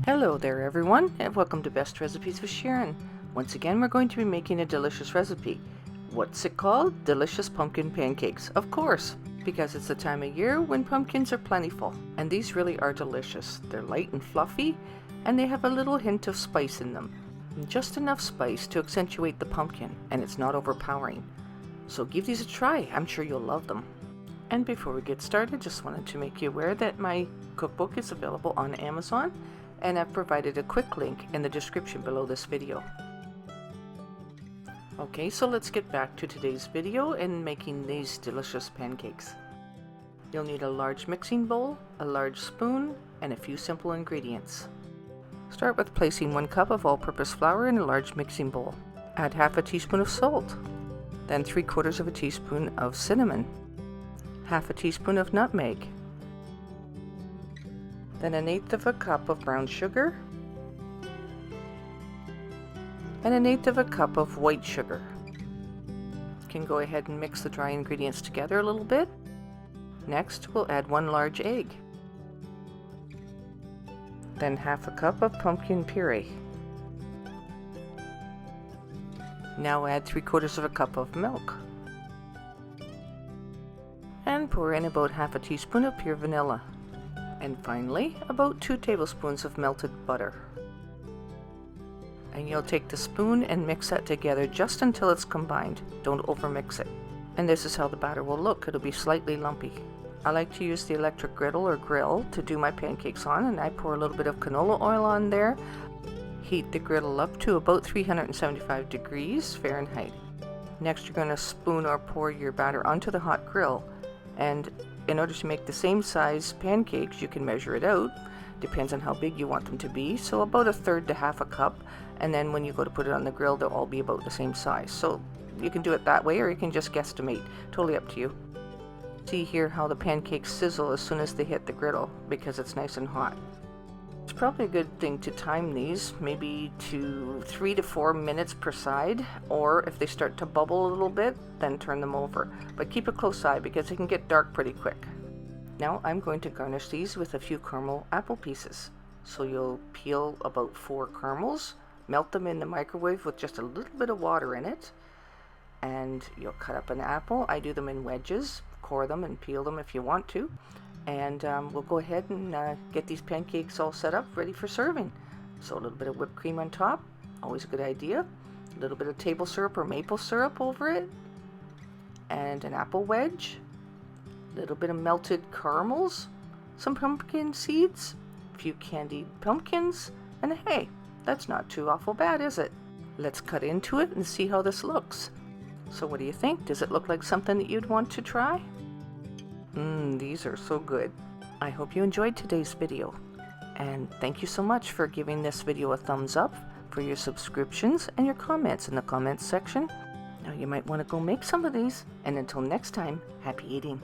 Hello there everyone, and welcome to Best Recipes with Sharon. Once again we're going to be making a delicious recipe. What's it called? Delicious pumpkin pancakes, of course, because it's the time of year when pumpkins are plentiful. And these really are delicious. They're light and fluffy, and they have a little hint of spice in them. Just enough spice to accentuate the pumpkin, and it's not overpowering. So give these a try, I'm sure you'll love them. And before we get started, just wanted to make you aware that my cookbook is available on Amazon, and I've provided a quick link in the description below this video. Okay, so let's get back to today's video and making these delicious pancakes. You'll need a large mixing bowl, a large spoon, and a few simple ingredients. Start with placing 1 cup of all-purpose flour in a large mixing bowl. Add half a teaspoon of salt, then 3/4 of a teaspoon of cinnamon, half a teaspoon of nutmeg, then 1/8 of a cup of brown sugar, and 1/8 of a cup of white sugar. You can go ahead and mix the dry ingredients together a little bit. Next, we'll add 1 large egg, then half a cup of pumpkin puree. Now add 3/4 of a cup of milk, and pour in about half a teaspoon of pure vanilla. And finally, about 2 tablespoons of melted butter. And you'll take the spoon and mix that together just until it's combined. Don't overmix it. And this is how the batter will look. It'll be slightly lumpy. I like to use the electric griddle or grill to do my pancakes on, and I pour a little bit of canola oil on there. Heat the griddle up to about 375 degrees Fahrenheit. Next, you're going to spoon or pour your batter onto the hot grill. And in order to make the same size pancakes, you can measure it out. Depends on how big you want them to be. So about 1/3 to half a cup. And then when you go to put it on the grill, they'll all be about the same size. So you can do it that way, or you can just guesstimate. Totally up to you. See here how the pancakes sizzle as soon as they hit the griddle, because it's nice and hot. It's probably a good thing to time these, maybe to 3 to 4 minutes per side, or if they start to bubble a little bit, then turn them over. But keep a close eye because they can get dark pretty quick. Now I'm going to garnish these with a few caramel apple pieces. So you'll peel about 4 caramels, melt them in the microwave with just a little bit of water in it, and you'll cut up an apple. I do them in wedges, core them and peel them if you want to. And we'll go ahead and get these pancakes all set up, ready for serving. So a little bit of whipped cream on top, always a good idea. A little bit of table syrup or maple syrup over it, and an apple wedge, a little bit of melted caramels, some pumpkin seeds, a few candied pumpkins, and hey, that's not too awful bad, is it? Let's cut into it and see how this looks. So what do you think? Does it look like something that you'd want to try? These are so good. I hope you enjoyed today's video, and thank you so much for giving this video a thumbs up, for your subscriptions and your comments in the comments section. Now you might want to go make some of these, and until next time, happy eating.